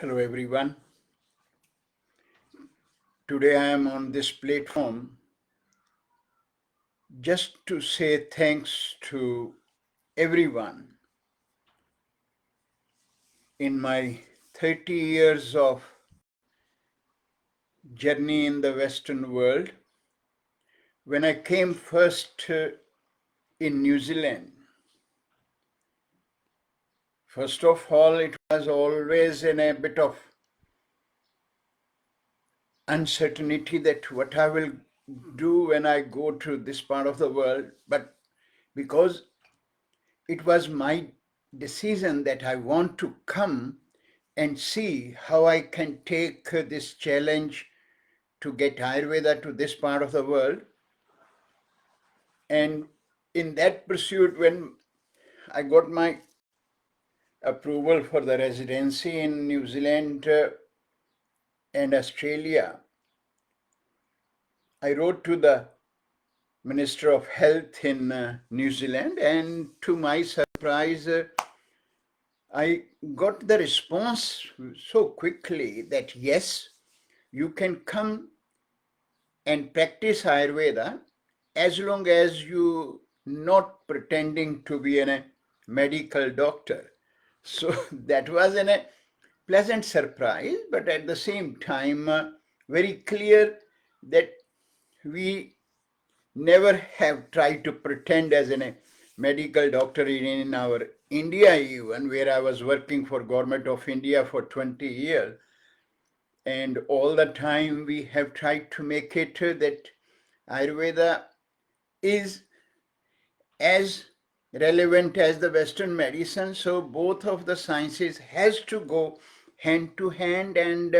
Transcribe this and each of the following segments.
Hello everyone. Today I am on this platform just to say thanks to everyone. In my 30 years of journey in the Western world, when I came first in New Zealand, first of all, it was always in a bit of uncertainty that what I will do when I go to this part of the world. But because it was my decision that I want to come and see how I can take this challenge to get Ayurveda to this part of the world. And in that pursuit, when I got my approval for the residency in New Zealand and Australia, I wrote to the Minister of Health in New Zealand, and to my surprise, I got the response so quickly that yes, you can come and practice Ayurveda as long as you not pretending to be a medical doctor. So that was a pleasant surprise, but at the same time, very clear that we never have tried to pretend as a medical doctor in our India even, where I was working for Government of India for 20 years. And all the time we have tried to make it that Ayurveda is as relevant as the Western medicine. So both of the sciences has to go hand to hand, and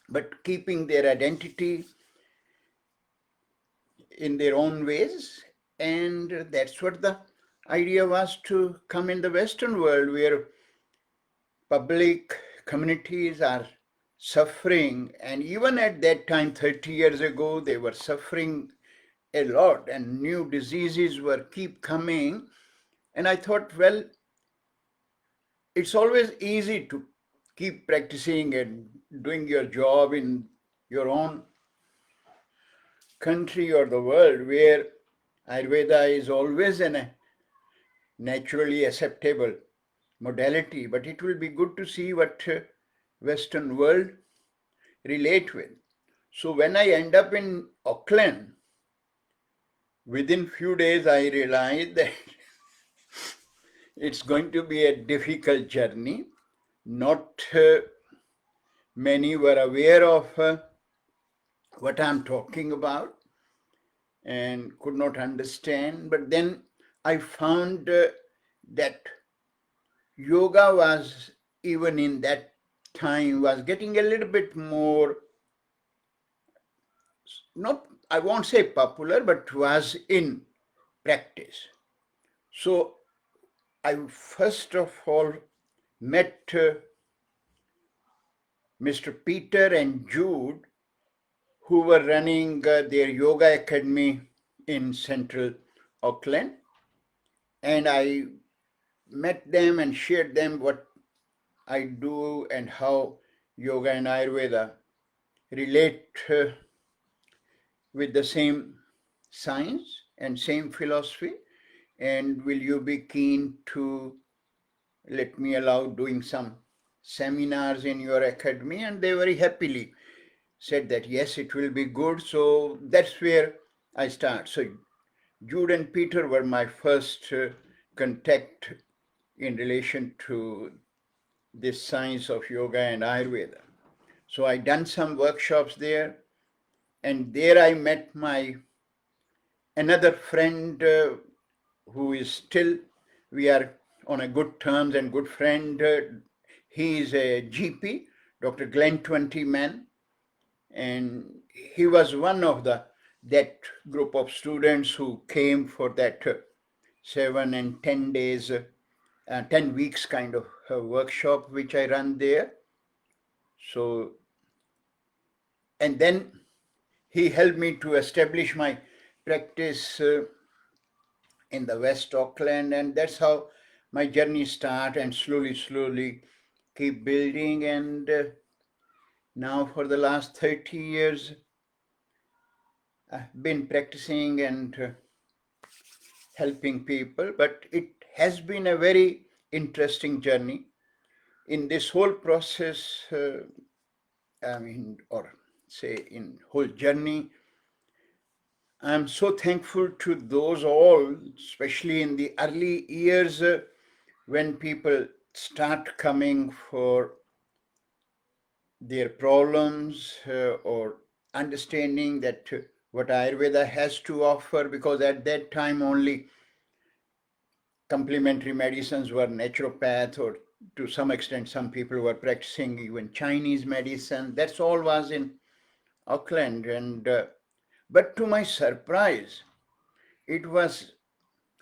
but keeping their identity in their own ways. And that's what the idea was, to come in the Western world where public communities are suffering. And even at that time, 30 years ago, they were suffering a lot and new diseases were keep coming. And I thought, well, it's always easy to keep practicing and doing your job in your own country or the world where Ayurveda is always a naturally acceptable modality. But it will be good to see what Western world relate with. So when I end up in Auckland, within few days I realized that it's going to be a difficult journey. Not many were aware of what I'm talking about and could not understand. But then I found that yoga was, even in that time, was getting a little bit more, not, I won't say popular, but was in practice. So I first of all met Mr. Peter and Jude, who were running their yoga academy in central Auckland. And I met them and shared them what I do and how yoga and Ayurveda relate with the same science and same philosophy. And will you be keen to let me allow doing some seminars in your academy? And they very happily said that yes, it will be good. So that's where I start. So Jude and Peter were my first contact in relation to this science of yoga and Ayurveda. So I done some workshops there, and there I met my another friend who is still, we are on a good terms and good friend. He is a GP, Dr. Glenn Twentyman, and he was one of that group of students who came for that 7 and 10 days, 10 weeks kind of workshop which I run there. So, and then he helped me to establish my practice in the West Auckland, and that's how my journey started. And slowly keep building, and now for the last 30 years I've been practicing and helping people. But it has been a very interesting journey. In this whole process, or say in whole journey, I'm so thankful to those all, especially in the early years when people start coming for their problems or understanding that what Ayurveda has to offer, because at that time only complementary medicines were naturopath, or to some extent some people were practicing even Chinese medicine. That's all was in Auckland. And but to my surprise, it was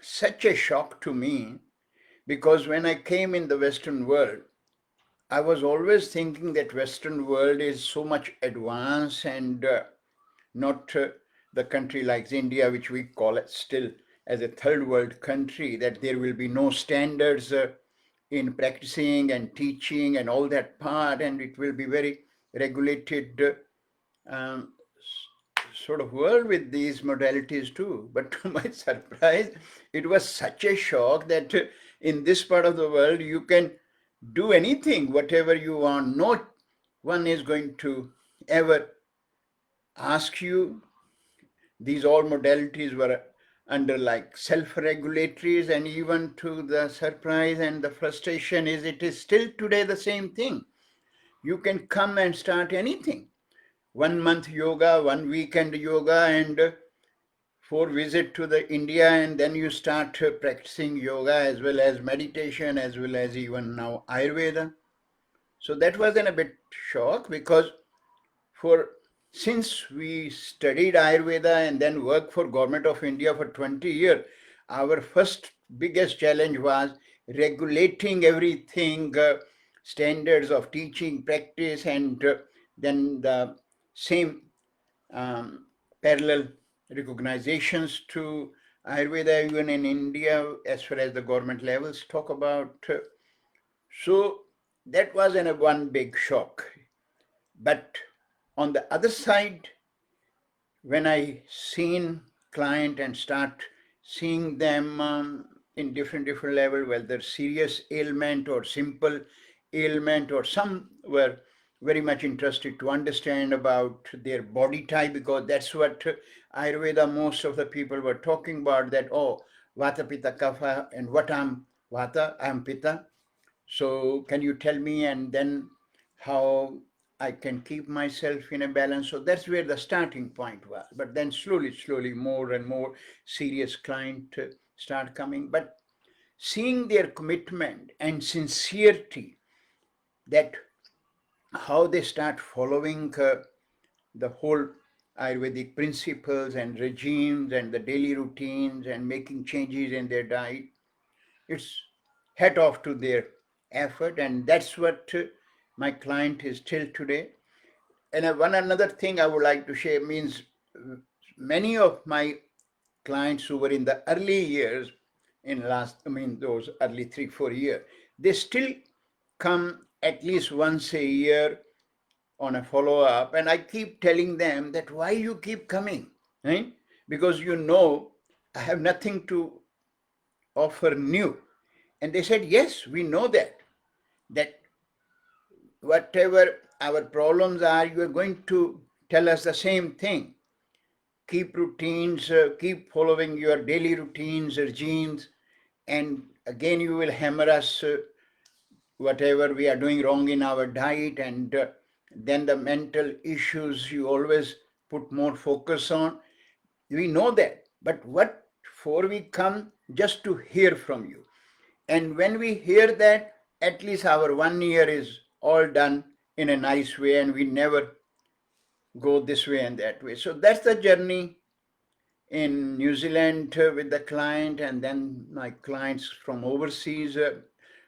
such a shock to me, because when I came in the Western world, I was always thinking that Western world is so much advanced, and not the country like India, which we call it still as a third world country, that there will be no standards in practicing and teaching and all that part, and it will be very regulated um, sort of world with these modalities too. But to my surprise, it was such a shock that in this part of the world you can do anything, whatever you want. No one is going to ever ask you. These all modalities were under like self-regulatories, and even to the surprise and the frustration is it is still today the same thing. You can come and start anything. 1 month yoga, 1 weekend yoga, and 4 visit to the India, and then you start practicing yoga as well as meditation as well as even now Ayurveda. So that was a bit shock, because for since we studied Ayurveda and then worked for Government of India for 20 years, our first biggest challenge was regulating everything, standards of teaching, practice, and then the same um, parallel recognizations to Ayurveda even in India as far as the government levels talk about. So that was one big shock. But on the other side, when I seen client and start seeing them in different level, whether serious ailment or simple ailment, or some were very much interested to understand about their body type, because that's what Ayurveda, most of the people were talking about, that, oh, Vata, Pitta, Kapha, and what I'm Vata, I'm Pitta. So can you tell me, and then how I can keep myself in a balance? So that's where the starting point was. But then slowly, more and more serious client start coming. But seeing their commitment and sincerity, that how they start following the whole Ayurvedic principles and regimes and the daily routines and making changes in their diet, it's hat off to their effort, and that's what my client is till today. And one another thing I would like to share means, many of my clients who were in the early years, in last, those early 3 4 years, they still come at least once a year on a follow up, and I keep telling them that why you keep coming, right? Because I have nothing to offer new. And they said, yes, we know that whatever our problems are, you are going to tell us the same thing. Keep routines, keep following your daily routines, regimes, and again you will hammer us whatever we are doing wrong in our diet, and then the mental issues you always put more focus on. We know that, but what for we come just to hear from you. And when we hear that, at least our 1 year is all done in a nice way, and we never go this way and that way. So that's the journey in New Zealand with the client, and then my clients from overseas,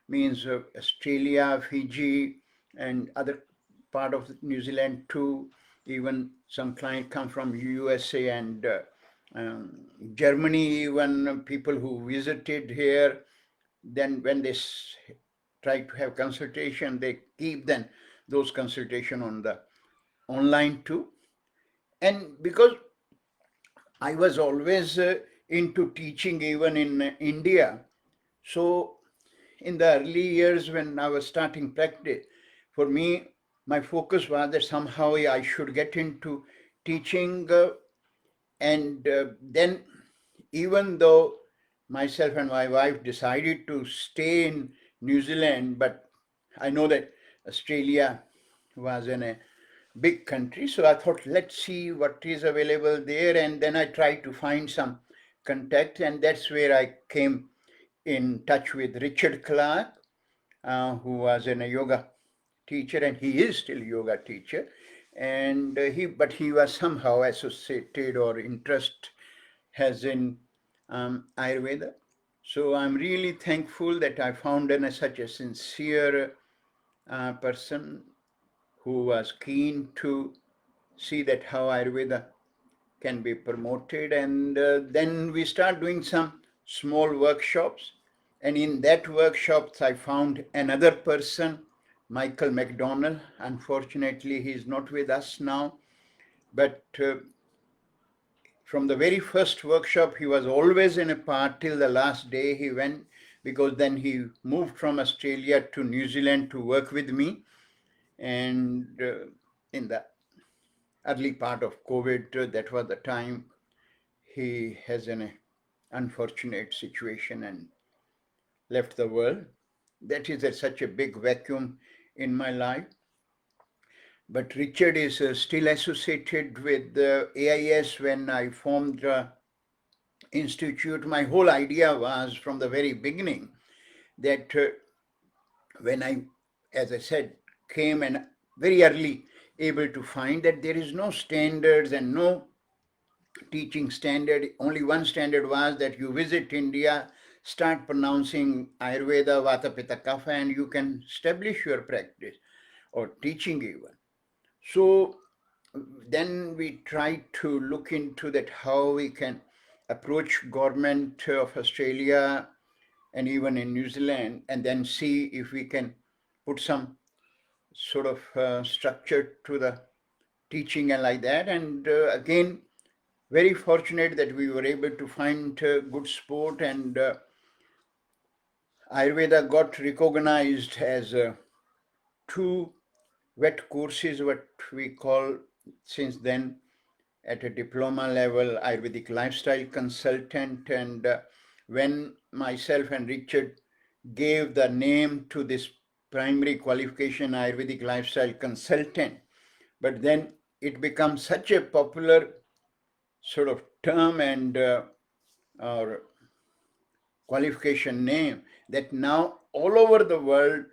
means Australia, Fiji, and other part of New Zealand too. Even some client come from USA and Germany, even people who visited here. Then when they try to have consultation, they keep then those consultation on the online too. And because I was always into teaching even in India, so in the early years when I was starting practice, for me, my focus was that somehow I should get into teaching, and then even though myself and my wife decided to stay in New Zealand, but I know that Australia was in a big country, so I thought let's see what is available there, and then I tried to find some contact, and that's where I came in touch with Richard Clark, who was a yoga teacher, and he is still a yoga teacher, and he was somehow associated or interest has in Ayurveda. So I'm really thankful that I found such a sincere person who was keen to see that how Ayurveda can be promoted. And then we start doing some small workshops. And in that workshops, I found another person, Michael McDonald. Unfortunately, he's not with us now. But from the very first workshop, he was always in a part till the last day he went, because then he moved from Australia to New Zealand to work with me. And in the early part of COVID, that was the time he has an unfortunate situation and left the world. That is such a big vacuum in my life. But Richard is still associated with the AIS. When I formed the institute, my whole idea was from the very beginning that when I, as I said, came and very early able to find that there is no standards and no teaching standard. Only one standard was that you visit India, start pronouncing Ayurveda, Vata, Pitta, Kapha, and you can establish your practice or teaching even. So then we try to look into that how we can approach government of Australia and even in New Zealand, and then see if we can put some sort of structure to the teaching and like that. And again, very fortunate that we were able to find good sport, and Ayurveda got recognized as two wet courses, what we call since then at a diploma level, Ayurvedic lifestyle consultant. And when myself and Richard gave the name to this primary qualification, Ayurvedic lifestyle consultant, but then it becomes such a popular sort of term and or qualification name that now all over the world,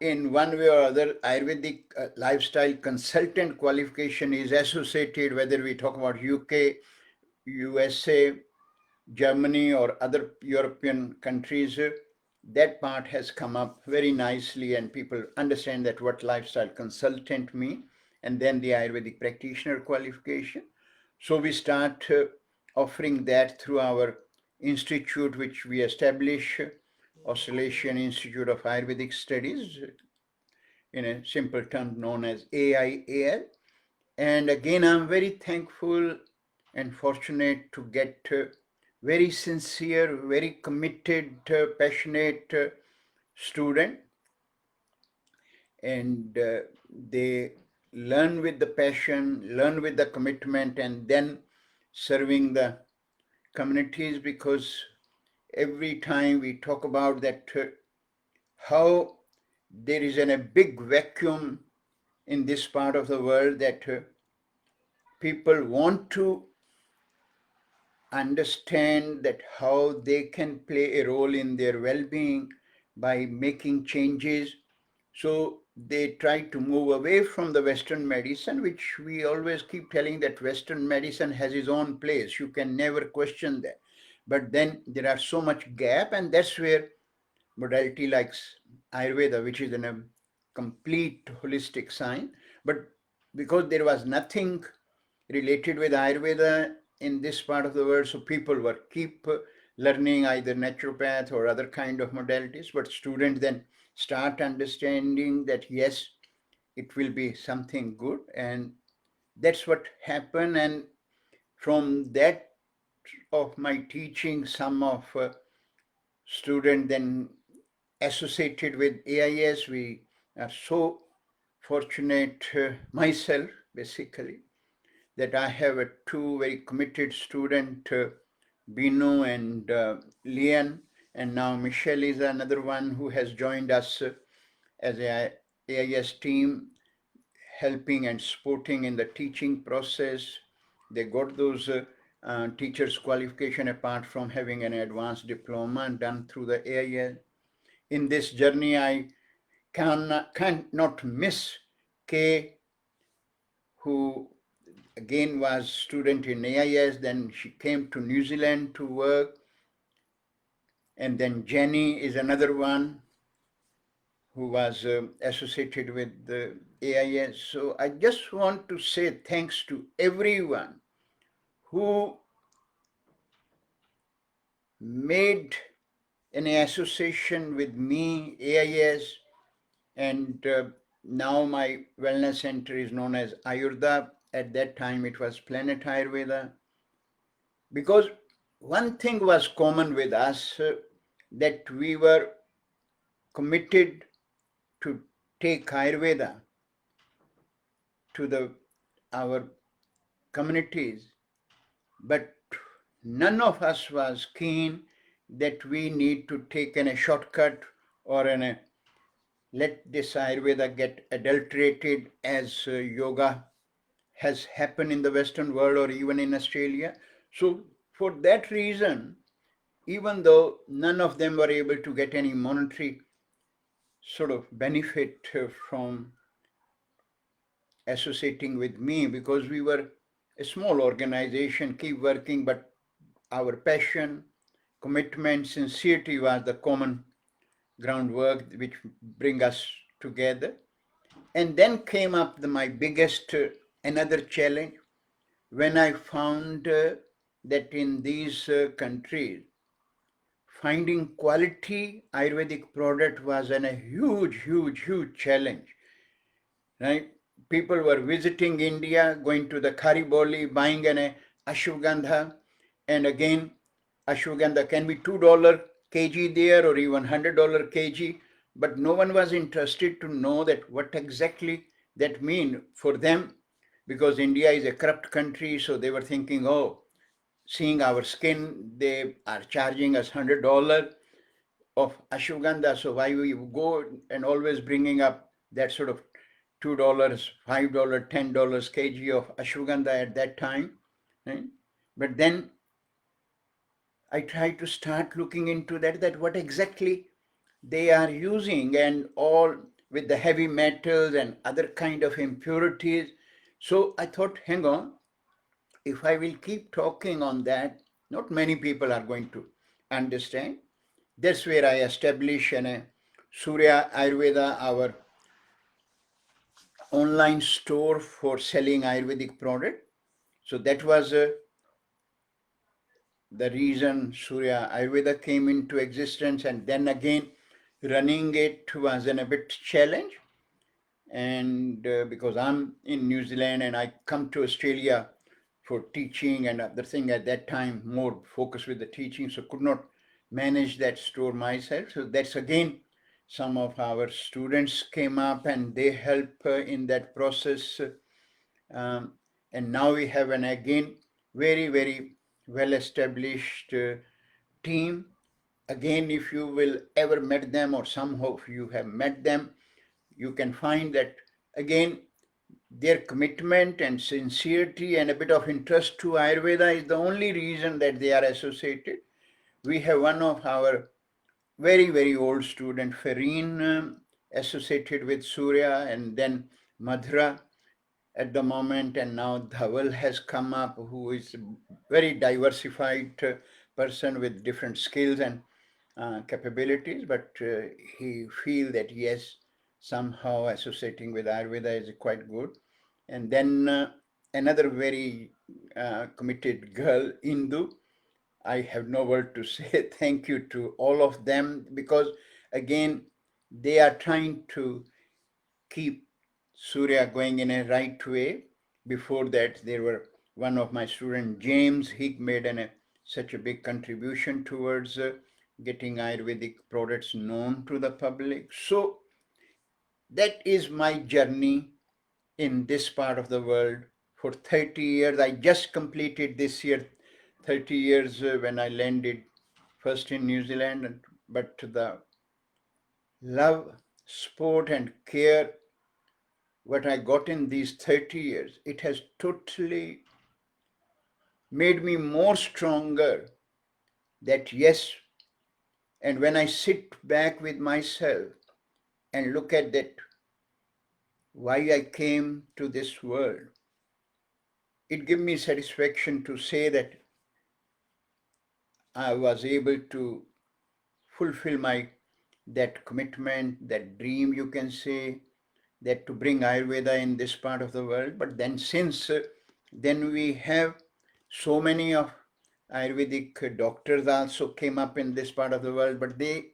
in one way or other, Ayurvedic lifestyle consultant qualification is associated, whether we talk about UK, USA, Germany, or other European countries. That part has come up very nicely, and people understand that what lifestyle consultant mean, and then the Ayurvedic practitioner qualification. So we start offering that through our institute, which we establish, Australasian Institute of Ayurvedic Studies, in a simple term known as AIAS. And again, I'm very thankful and fortunate to get very sincere, very committed, passionate student, and they learn with the passion, learn with the commitment, and then serving the communities. Because every time we talk about that, how there is a big vacuum in this part of the world, that people want to understand that how they can play a role in their well-being by making changes. So they try to move away from the Western medicine, which we always keep telling that Western medicine has its own place. You can never question that. But then there are so much gap, and that's where modality like Ayurveda, which is a complete holistic science, but because there was nothing related with Ayurveda in this part of the world, so people were keep learning either naturopath or other kind of modalities, but students then start understanding that yes, it will be something good, and that's what happened. And from that of my teaching, some of students then associated with AIS. We are so fortunate, myself basically, that I have two very committed students, Binu and Lian, and now Michelle is another one who has joined us as a AIS team, helping and supporting in the teaching process. They got those teachers qualification apart from having an advanced diploma done through the AIS. In this journey, I cannot miss Kay, who again was student in AIS, then she came to New Zealand to work, and then Jenny is another one who was associated with the AIS. So I just want to say thanks to everyone who made an association with me, AIS, and now my wellness center is known as Ayurda. At that time, it was Planet Ayurveda. Because one thing was common with us, that we were committed to take Ayurveda to our communities, but none of us was keen that we need to take a shortcut or let this Ayurveda get adulterated as yoga has happened in the Western world or even in Australia. So for that reason, even though none of them were able to get any monetary sort of benefit from associating with me, because we were a small organization, keep working, but our passion, commitment, sincerity was the common groundwork which bring us together. And then came up my biggest another challenge when I found that in these countries, finding quality Ayurvedic product was a huge challenge. Right? People were visiting India, going to the Kariboli, buying an ashwagandha, and again, ashwagandha can be $2 kg there or even $100 kg, but no one was interested to know that what exactly that mean for them, because India is a corrupt country, so they were thinking, oh, seeing our skin, they are charging us $100 of ashwagandha. So why we go and always bringing up that sort of $2, $5, $10 kg of ashwagandha at that time. Right? But then I tried to start looking into that what exactly they are using, and all with the heavy metals and other kind of impurities. So I thought, hang on, if I will keep talking on that, not many people are going to understand. That's where I established Surya Ayurveda, our online store for selling Ayurvedic product. So that was the reason Surya Ayurveda came into existence, and then again running it was a bit challenge. And because I'm in New Zealand and I come to Australia for teaching and other thing at that time, more focused with the teaching, so could not manage that store myself. So that's again some of our students came up and they help in that process. Um, and now we have an again very well established team. Again, if you will ever met them or somehow if you have met them, you can find that again their commitment and sincerity and a bit of interest to Ayurveda is the only reason that they are associated. We have one of our very old student, Fareen, associated with Surya, and then Madhura at the moment, and now Dhaval has come up, who is a very diversified person with different skills and capabilities, but he feel that yes, somehow associating with Ayurveda is quite good. And then another very committed girl, Indu, I have no word to say thank you to all of them, because again, they are trying to keep Surya going in a right way. Before that, there were one of my students, James, he made such a big contribution towards getting Ayurvedic products known to the public. So that is my journey in this part of the world for 30 years. I just completed this year 30 years when I landed first in New Zealand, but the love, sport, and care what I got in these 30 years, it has totally made me more stronger. That yes, and when I sit back with myself and look at that, why I came to this world, it gives me satisfaction to say that I was able to fulfill my that commitment, that dream, you can say, that to bring Ayurveda in this part of the world. But then since then we have so many of Ayurvedic doctors also came up in this part of the world, but they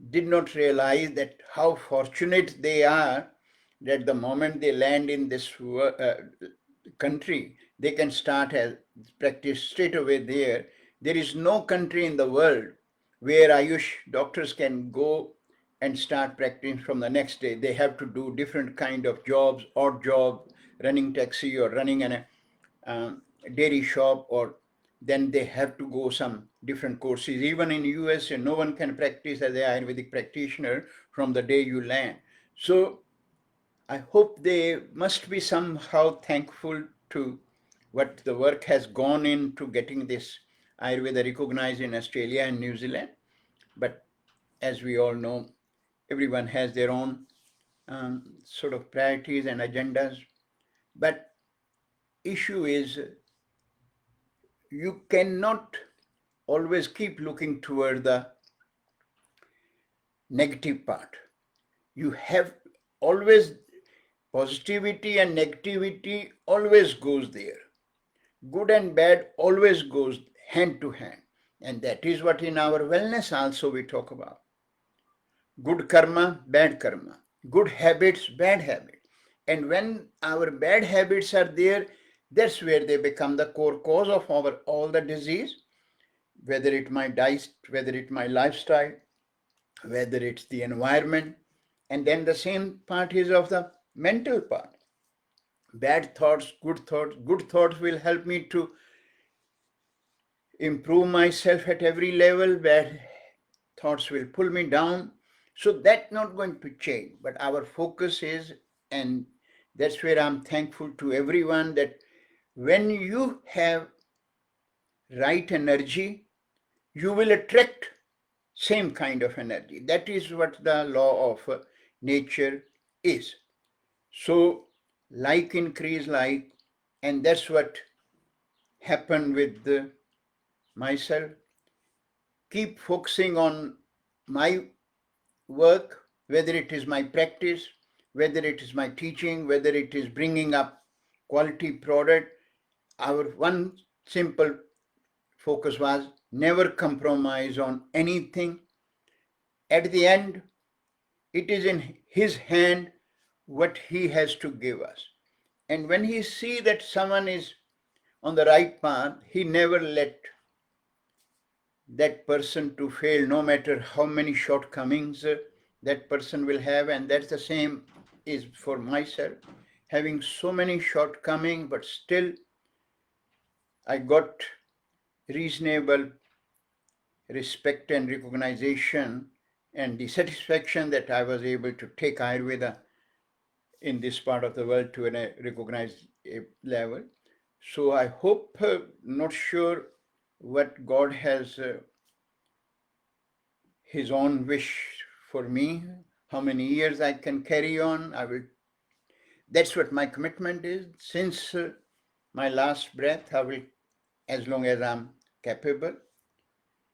did not realize that how fortunate they are that the moment they land in this country, they can start as practice straight away there. There is no country in the world where Ayush doctors can go and start practicing from the next day. They have to do different kind of jobs, odd job, running taxi or running um, dairy shop, or then they have to go some different courses. Even in US, no one can practice as an Ayurvedic practitioner from the day you land. So I hope they must be somehow thankful to what the work has gone into getting this Ayurveda recognized in Australia and New Zealand. But as we all know, everyone has their own sort of priorities and agendas. But issue is you cannot always keep looking toward the negative part. You have always positivity and negativity always goes there. Good and bad always goes hand to hand. And that is what in our wellness also we talk about. Good karma, bad karma. Good habits, bad habits. And when our bad habits are there, that's where they become the core cause of our all the disease, whether it my diet, whether it my lifestyle, whether it's the environment. And then the same part is of the mental part. Bad thoughts, good thoughts. Good thoughts will help me to improve myself at every level. Bad thoughts will pull me down. So that's not going to change. But our focus is, and that's where I'm thankful to everyone, that when you have right energy, you will attract same kind of energy. That is what the law of nature is. So like increase like, and that's what happened with myself. Keep focusing on my work, whether it is my practice, whether it is my teaching, whether it is bringing up quality product. Our one simple focus was never compromise on anything. At the end, it is in his hand what he has to give us. And when he see that someone is on the right path, he never let that person to fail, no matter how many shortcomings that person will have. And that's the same is for myself, having so many shortcomings, but still I got reasonable respect and recognition and the satisfaction that I was able to take Ayurveda in this part of the world to a recognized level. So I hope, not sure what God has his own wish for me, how many years I can carry on. I will. That's what my commitment is. Since my last breath, I will, as long as I'm capable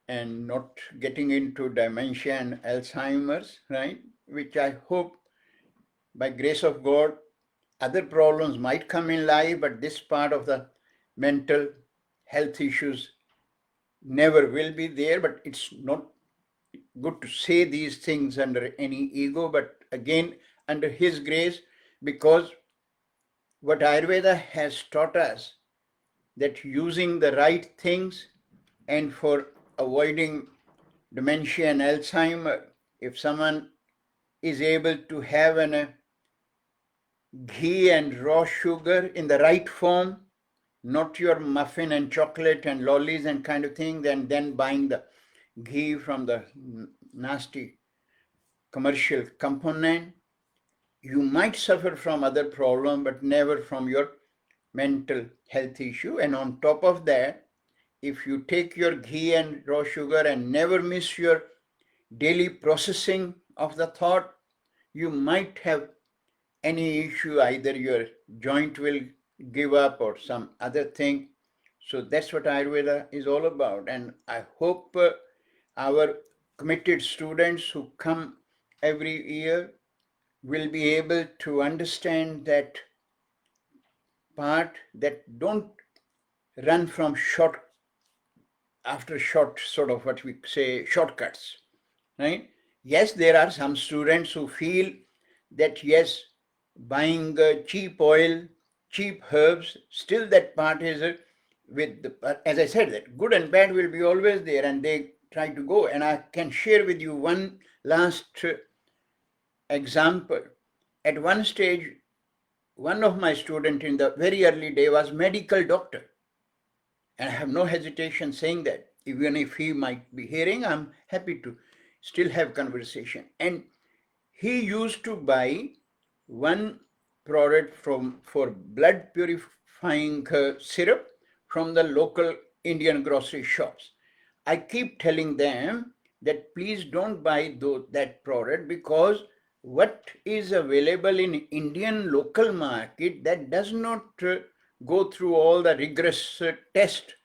and not getting into dementia and Alzheimer's, right? Which I hope, by grace of God, other problems might come in life, but this part of the mental health issues never will be there, but it's not good to say these things under any ego, but again, under His grace, because what Ayurveda has taught us, that using the right things and for avoiding dementia and Alzheimer, if someone is able to have an ghee and raw sugar in the right form, not your muffin and chocolate and lollies and kind of thing, then buying the ghee from the nasty commercial component, you might suffer from other problem, but never from your mental health issue. And on top of that, if you take your ghee and raw sugar and never miss your daily processing of the thought, you might have any issue, either your joint will give up or some other thing. So that's what Ayurveda is all about. And I hope our committed students who come every year will be able to understand that part, that don't run from short after short, sort of what we say, shortcuts, right? Yes, there are some students who feel that yes, buying cheap oil, cheap herbs, still that part is with the, as I said, that good and bad will be always there, and they try to go. And I can share with you one last example. At one stage, one of my students in the very early day was medical doctor, and I have no hesitation saying that. Even if he might be hearing, I'm happy to still have conversation. And he used to buy one product for blood purifying syrup from the local Indian grocery shops. I keep telling them that please don't buy that product, because what is available in Indian local market, that does not go through all the rigorous test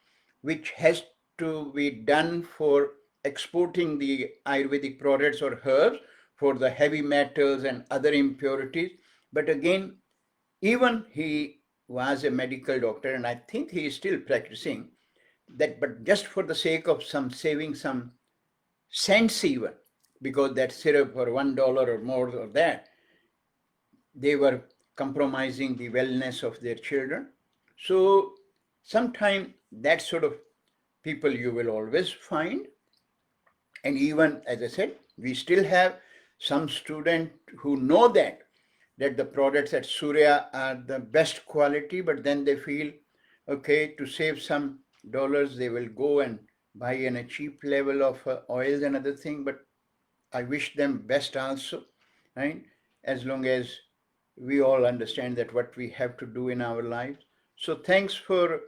which has to be done for exporting the Ayurvedic products or herbs, for the heavy metals and other impurities. But again, even he was a medical doctor, and I think he is still practicing that, but just for the sake of some saving some cents even, because that syrup for $1 or more or that, they were compromising the wellness of their children. So sometime that sort of people you will always find. And even, as I said, we still have some students who know that the products at Surya are the best quality, but then they feel, okay, to save some dollars, they will go and buy in a cheap level of oils and other thing. But I wish them best also, right? As long as we all understand that what we have to do in our lives. So thanks for,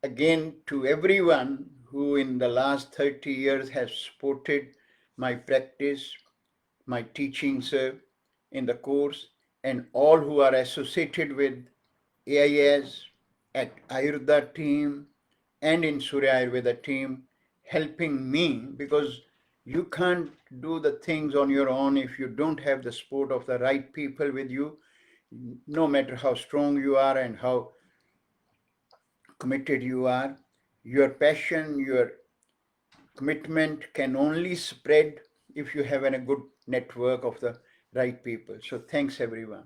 again, to everyone who in the last 30 years has supported my practice, my teachings in the course, and all who are associated with AIAS, at Ayurveda team, and in Surya Ayurveda team, helping me, because you can't do the things on your own if you don't have the support of the right people with you. No matter how strong you are and how committed you are, your passion, your commitment can only spread if you have a good network of the right people. So thanks everyone.